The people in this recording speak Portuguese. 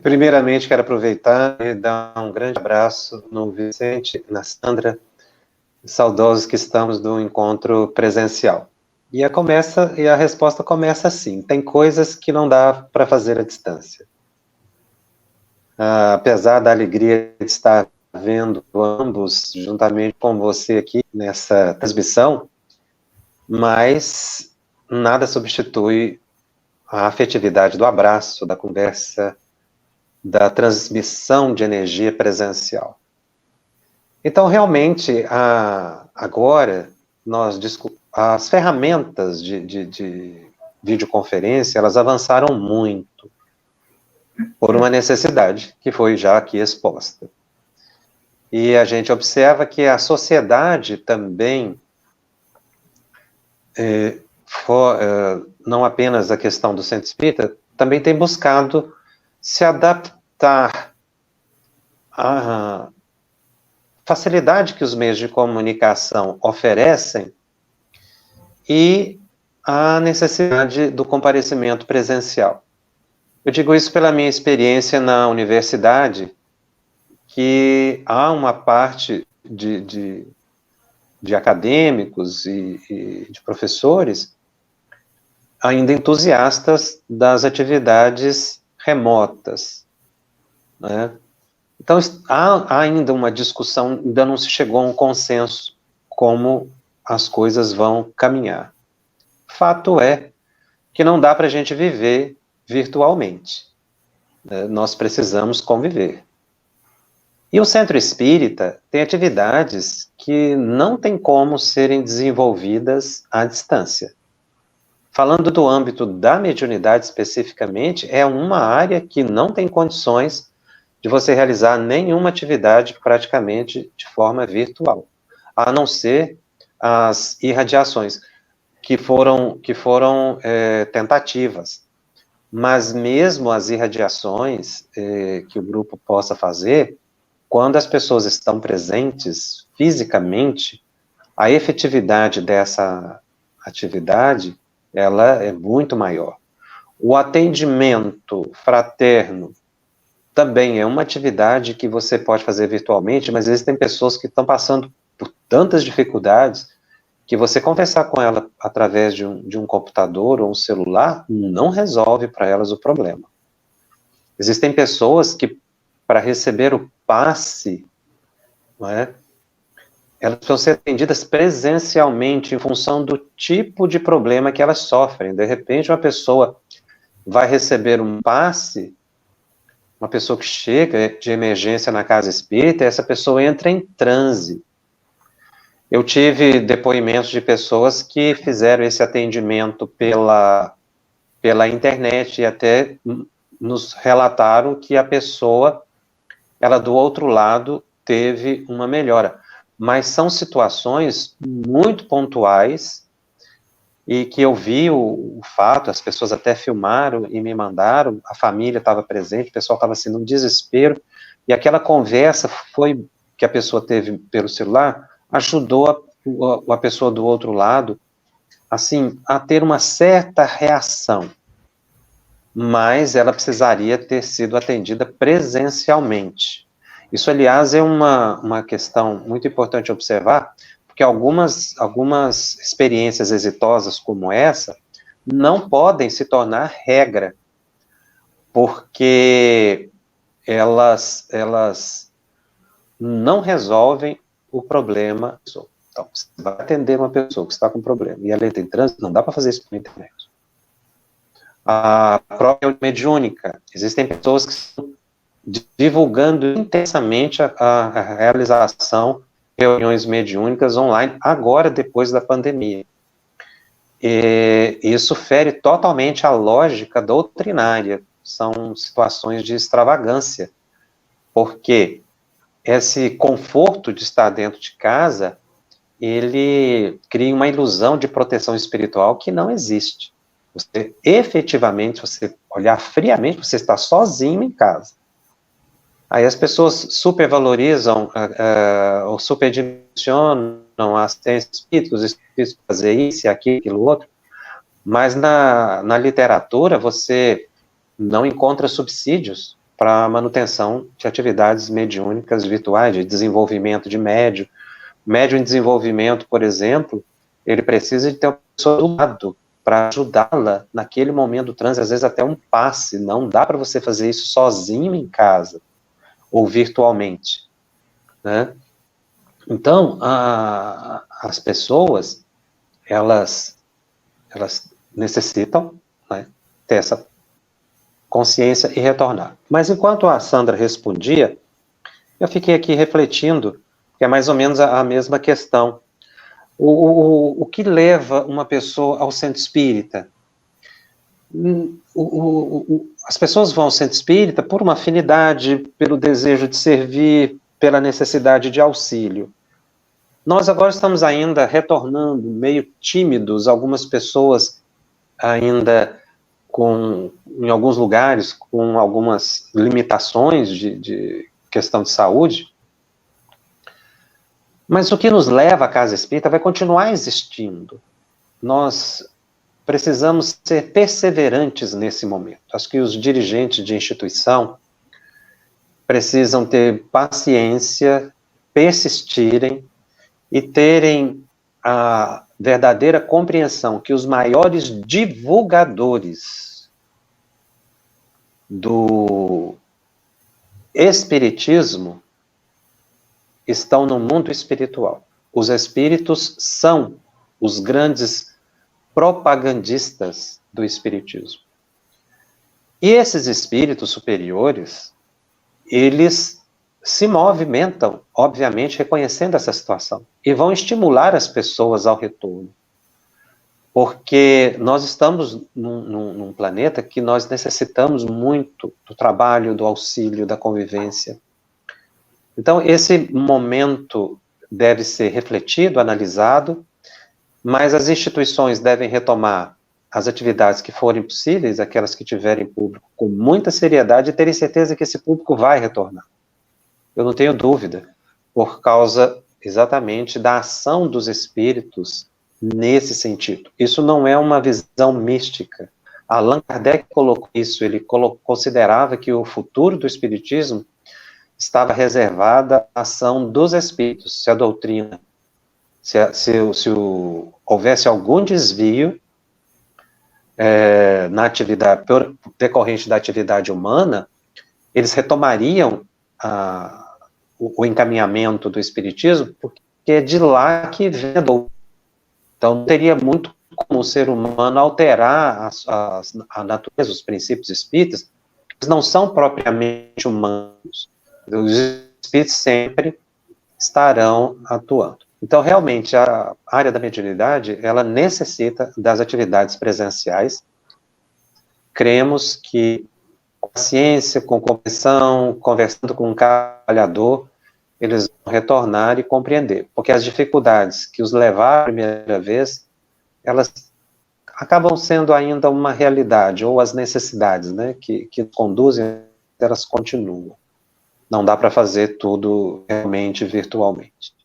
Primeiramente, quero aproveitar e dar um grande abraço no Vicente, na Sandra, saudosos que estamos do encontro presencial. E a resposta começa assim: tem coisas que não dá para fazer à distância. Apesar da alegria de estar vendo ambos juntamente com você aqui nessa transmissão, mas nada substitui a afetividade do abraço, da conversa, da transmissão de energia presencial. Então, realmente, agora, as ferramentas de videoconferência, elas avançaram muito por uma necessidade que foi já aqui exposta. E a gente observa que a sociedade também, não apenas a questão do centro espírita, também tem buscado se adaptar à facilidade que os meios de comunicação oferecem e a necessidade do comparecimento presencial. Eu digo isso pela minha experiência na universidade, que há uma parte de acadêmicos e de professores ainda entusiastas das atividades remotas, né? Então, há ainda uma discussão, ainda não se chegou a um consenso como as coisas vão caminhar. Fato é que não dá para a gente viver virtualmente, né? Nós precisamos conviver. E o Centro Espírita tem atividades que não tem como serem desenvolvidas à distância. Falando do âmbito da mediunidade especificamente, é uma área que não tem condições de você realizar nenhuma atividade praticamente de forma virtual, a não ser as irradiações, que foram tentativas. Mas mesmo as irradiações que o grupo possa fazer, quando as pessoas estão presentes fisicamente, a efetividade dessa atividade, ela é muito maior. O atendimento fraterno também é uma atividade que você pode fazer virtualmente, mas existem pessoas que estão passando por tantas dificuldades que você conversar com ela através de um computador ou um celular não resolve para elas o problema. Existem pessoas que, para receber o passe, não é, elas precisam ser atendidas presencialmente em função do tipo de problema que elas sofrem. De repente, uma pessoa vai receber um passe, uma pessoa que chega de emergência na casa espírita, essa pessoa entra em transe. Eu tive depoimentos de pessoas que fizeram esse atendimento pela internet e até nos relataram que a pessoa, ela do outro lado, teve uma melhora. Mas são situações muito pontuais e que eu vi o fato, as pessoas até filmaram e me mandaram, a família estava presente, o pessoal estava assim num desespero, e aquela conversa que a pessoa teve pelo celular ajudou a pessoa do outro lado, assim, a ter uma certa reação, mas ela precisaria ter sido atendida presencialmente. Isso, aliás, é uma questão muito importante observar, porque algumas experiências exitosas como essa não podem se tornar regra, porque elas não resolvem o problema. Então, você vai atender uma pessoa que está com problema e ela entra em trânsito, não dá para fazer isso pela internet. A própria mediúnica, existem pessoas que estão divulgando intensamente a realização de reuniões mediúnicas online, agora depois da pandemia. E isso fere totalmente a lógica doutrinária, são situações de extravagância, porque esse conforto de estar dentro de casa, ele cria uma ilusão de proteção espiritual que não existe. Você, efetivamente, você olhar friamente, você está sozinho em casa. Aí as pessoas supervalorizam ou superdimensionam a assistência espírita, os espíritos fazer isso, aquilo, aquilo outro, mas na literatura você não encontra subsídios para a manutenção de atividades mediúnicas virtuais, de desenvolvimento de médium. Médium em desenvolvimento, por exemplo, ele precisa de ter uma pessoa do lado para ajudá-la naquele momento do transe, às vezes até um passe. Não dá para você fazer isso sozinho em casa ou virtualmente, né? Então, as pessoas, elas necessitam, né, ter essa consciência e retornar. Mas enquanto a Sandra respondia, eu fiquei aqui refletindo, que é mais ou menos a mesma questão. O que leva uma pessoa ao centro espírita? As pessoas vão ao centro espírita por uma afinidade, pelo desejo de servir, pela necessidade de auxílio. Nós agora estamos ainda retornando, meio tímidos, algumas pessoas ainda em alguns lugares, com algumas limitações de questão de saúde. Mas o que nos leva à casa espírita vai continuar existindo. Nós precisamos ser perseverantes nesse momento. Acho que os dirigentes de instituição precisam ter paciência, persistirem e terem a verdadeira compreensão que os maiores divulgadores do espiritismo estão no mundo espiritual. Os espíritos são os grandes propagandistas do espiritismo. E esses espíritos superiores, eles se movimentam, obviamente, reconhecendo essa situação, e vão estimular as pessoas ao retorno. Porque nós estamos num planeta que nós necessitamos muito do trabalho, do auxílio, da convivência. Então, esse momento deve ser refletido, analisado, mas as instituições devem retomar as atividades que forem possíveis, aquelas que tiverem público, com muita seriedade, e terem certeza que esse público vai retornar. Eu não tenho dúvida, por causa exatamente da ação dos espíritos nesse sentido. Isso não é uma visão mística. Allan Kardec colocou isso, ele considerava que o futuro do espiritismo estava reservada à ação dos espíritos. Se a doutrina, houvesse algum desvio na atividade, decorrente da atividade humana, eles retomariam o encaminhamento do espiritismo, porque é de lá que vem a doutrina. Então, não teria muito como o ser humano alterar a natureza, os princípios espíritas, eles não são propriamente humanos. Os espíritos sempre estarão atuando. Então, realmente, a área da mediunidade, ela necessita das atividades presenciais. Cremos que com paciência, com compreensão, conversando com um trabalhador, eles vão retornar e compreender. Porque as dificuldades que os levaram a primeira vez, elas acabam sendo ainda uma realidade, ou as necessidades, né, que conduzem, elas continuam. Não dá para fazer tudo realmente virtualmente.